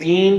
3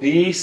20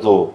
2,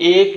1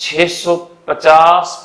650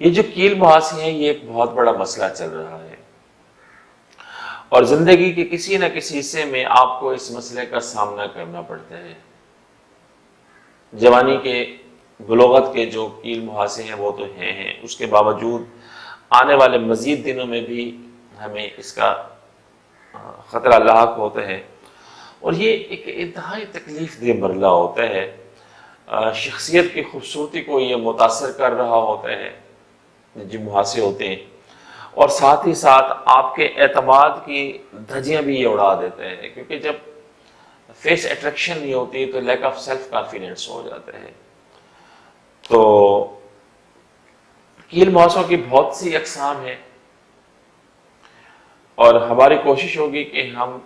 یہ جو کیل مہاسی ہیں یہ ایک بہت بڑا مسئلہ چل رہا ہے، اور زندگی کے کسی نہ کسی حصے میں آپ کو اس مسئلے کا سامنا کرنا پڑتا ہے۔ جوانی کے، بلوغت کے جو کیل مہاسے ہیں وہ تو ہیں، اس کے باوجود آنے والے مزید دنوں میں بھی ہمیں اس کا خطرہ لاحق ہوتا ہے، اور یہ ایک انتہائی تکلیف دہ مرحلہ ہوتا ہے۔ شخصیت کی خوبصورتی کو یہ متاثر کر رہا ہوتا ہے جو مہاسے ہوتے ہیں، اور ساتھ ہی ساتھ آپ کے اعتماد کی دھجیاں بھی یہ اڑا دیتے ہیں، کیونکہ جب فیس اٹریکشن نہیں ہوتی تو لیک آف سیلف کانفیڈنس ہو جاتا ہے۔ تو کیل مہاسوں کی بہت سی اقسام ہیں، اور ہماری کوشش ہوگی کہ ہم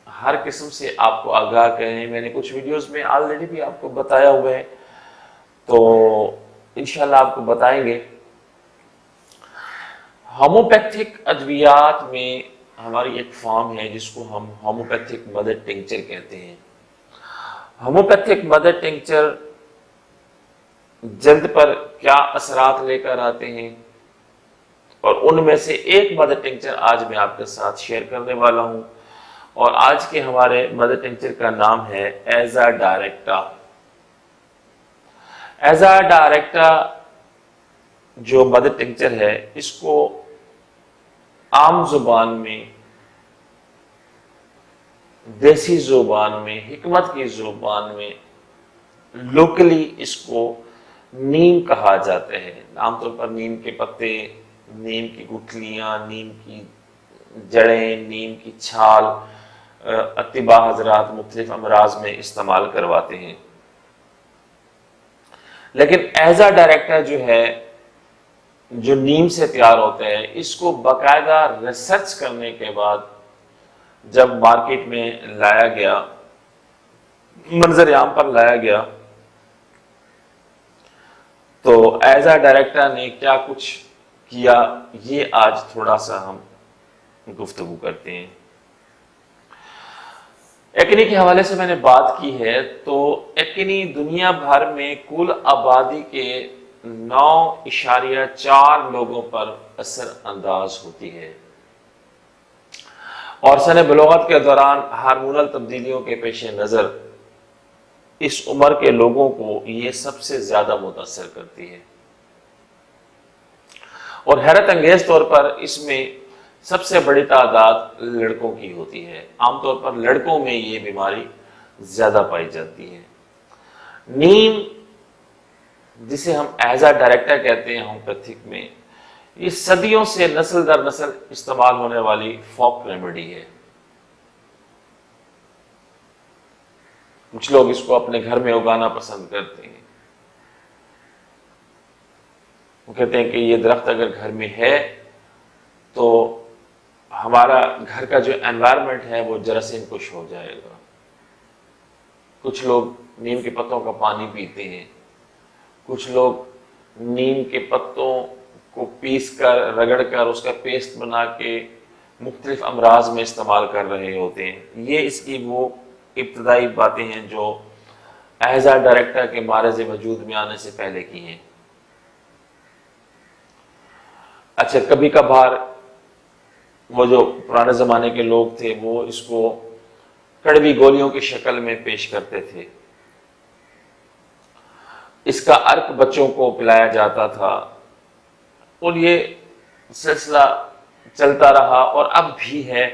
ہر قسم سے آپ کو آگاہ کریں۔ میں نے کچھ ویڈیوز میں آلریڈی بھی آپ کو بتایا ہوا ہے، تو انشاءاللہ آپ کو بتائیں گے۔ ہوموپیتھک ادویات میں ہماری ایک فارم ہے جس کو ہم ہوموپیتھک مدر ٹنکچر کہتے ہیں۔ ہوموپیتھک مدر ٹنکچر جلد پر کیا اثرات لے کر آتے ہیں، اور ان میں سے ایک مدر ٹنکچر آج میں آپ کے ساتھ شیئر کرنے والا ہوں، اور آج کے ہمارے مدر ٹنکچر کا نام ہے ایزا ڈائریکٹا۔ ایزا ڈائریکٹا جو مدر ٹنکچر ہے، اس کو عام زبان میں، دیسی زبان میں، حکمت کی زبان میں لوکلی اس کو نیم کہا جاتا ہے۔ عام طور پر نیم کے پتے، نیم کی گٹھلیاں، نیم کی جڑیں، نیم کی چھال اطباء حضرات مختلف امراض میں استعمال کرواتے ہیں، لیکن ایزا ڈائریکٹا جو ہے، جو نیم سے تیار ہوتا ہے، اس کو باقاعدہ ریسرچ کرنے کے بعد جب مارکیٹ میں لایا گیا، منظر عام پر لایا گیا، تو ایزا ڈائریکٹا نے کیا کچھ کیا، یہ آج تھوڑا سا ہم گفتگو کرتے ہیں۔ ایکنی کے حوالے سے میں نے بات کی ہے، تو ایکنی دنیا بھر میں کل آبادی کے 9.4 لوگوں پر اثر انداز ہوتی ہے، اور سن بلوغت کے دوران ہارمونل تبدیلیوں کے پیش نظر اس عمر کے لوگوں کو یہ سب سے زیادہ متاثر کرتی ہے، اور حیرت انگیز طور پر اس میں سب سے بڑی تعداد لڑکوں کی ہوتی ہے۔ عام طور پر لڑکوں میں یہ بیماری زیادہ پائی جاتی ہے۔ نیم، جسے ہم ایزا ڈائریکٹا کہتے ہیں ہومیوپیتھک میں، یہ صدیوں سے نسل در نسل استعمال ہونے والی فوک ریمیڈی ہے۔ کچھ لوگ اس کو اپنے گھر میں اگانا پسند کرتے ہیں، وہ کہتے ہیں کہ یہ درخت اگر گھر میں ہے تو ہمارا گھر کا جو انوائرمنٹ ہے وہ جراثیم کش ہو جائے گا۔ کچھ لوگ نیم کے پتوں کا پانی پیتے ہیں، کچھ لوگ نیم کے پتوں کو پیس کر، رگڑ کر اس کا پیسٹ بنا کے مختلف امراض میں استعمال کر رہے ہوتے ہیں۔ یہ اس کی وہ ابتدائی باتیں ہیں جو ایزا ڈائریکٹا کے معرض وجود میں آنے سے پہلے کی ہیں۔ اچھا، کبھی کبھار وہ جو پرانے زمانے کے لوگ تھے وہ اس کو کڑوی گولیوں کی شکل میں پیش کرتے تھے، اس کا عرق بچوں کو پلایا جاتا تھا، اور یہ سلسلہ چلتا رہا اور اب بھی ہے،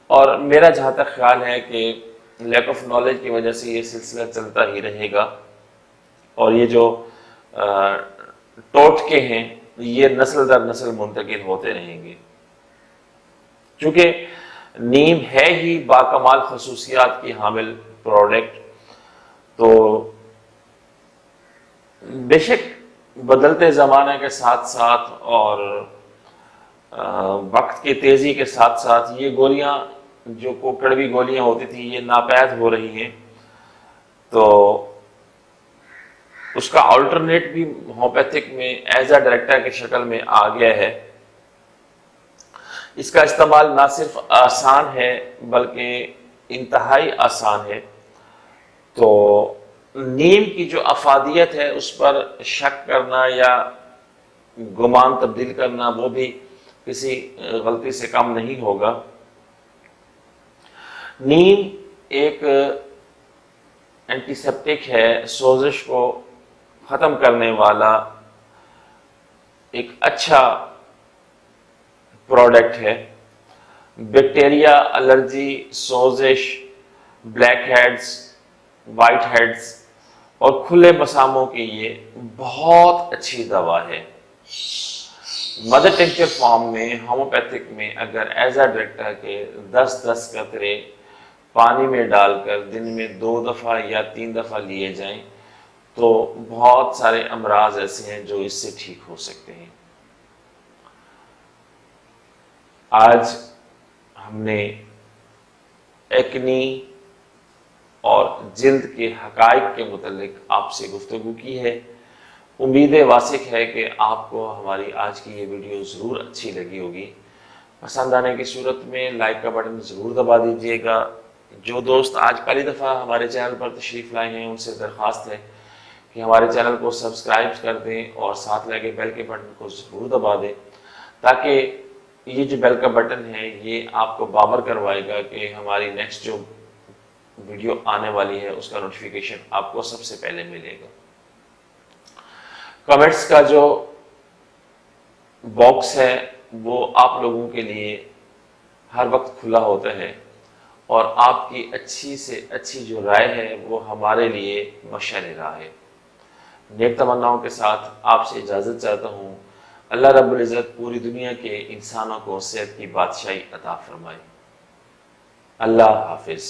اور میرا جہاں تک خیال ہے کہ لیک آف نالج کی وجہ سے یہ سلسلہ چلتا ہی رہے گا، اور یہ جو ٹوٹکے ہیں یہ نسل در نسل منتقل ہوتے رہیں گے، چونکہ نیم ہے ہی باکمال خصوصیات کی حامل پروڈکٹ۔ تو بے شک بدلتے زمانے کے ساتھ ساتھ اور وقت کی تیزی کے ساتھ ساتھ یہ گولیاں جو کو کڑوی گولیاں ہوتی تھیں یہ ناپید ہو رہی ہیں، تو اس کا آلٹرنیٹ بھی ہومیوپیتھک میں ایزا ڈائریکٹا کی شکل میں آ گیا ہے۔ اس کا استعمال نہ صرف آسان ہے بلکہ انتہائی آسان ہے۔ تو نیم کی جو افادیت ہے اس پر شک کرنا یا گمان تبدیل کرنا وہ بھی کسی غلطی سے کم نہیں ہوگا۔ نیم ایک اینٹی سیپٹک ہے، سوزش کو ختم کرنے والا ایک اچھا پروڈکٹ ہے۔ بیکٹیریا، الرجی، سوزش، بلیک ہیڈز، وائٹ ہیڈز اور کھلے مساموں کے لیے بہت اچھی دوا ہے۔ مدر ٹنکچر فارم میں، ہومیوپیتھک میں اگر ایزا ڈائریکٹر کے 10 قطرے پانی میں ڈال کر دن میں 2 دفعہ یا 3 دفعہ لیے جائیں تو بہت سارے امراض ایسے ہیں جو اس سے ٹھیک ہو سکتے ہیں۔ آج ہم نے ایکنی اور جلد کے حقائق کے متعلق آپ سے گفتگو کی ہے۔ امید واثق ہے کہ آپ کو ہماری آج کی یہ ویڈیو ضرور اچھی لگی ہوگی۔ پسند آنے کی صورت میں لائک کا بٹن ضرور دبا دیجیے گا۔ جو دوست آج پہلی دفعہ ہمارے چینل پر تشریف لائے ہیں ان سے درخواست ہے کہ ہمارے چینل کو سبسکرائب کر دیں اور ساتھ لگے بیل کے بٹن کو ضرور دبا دیں، تاکہ یہ جو بیل کا بٹن ہے یہ آپ کو باور کروائے گا کہ ہماری نیکسٹ جو ویڈیو آنے والی ہے اس کا نوٹیفیکیشن آپ کو سب سے پہلے ملے گا۔ کمنٹس کا جو باکس ہے وہ آپ لوگوں کے لیے ہر وقت کھلا ہوتا ہے، اور آپ کی اچھی سے اچھی جو رائے ہے وہ ہمارے لیے مشعل راہ ہے۔ نیک تمناؤں کے ساتھ آپ سے اجازت چاہتا ہوں۔ اللہ رب العزت پوری دنیا کے انسانوں کو صحت کی بادشاہی عطا فرمائے۔ اللہ حافظ۔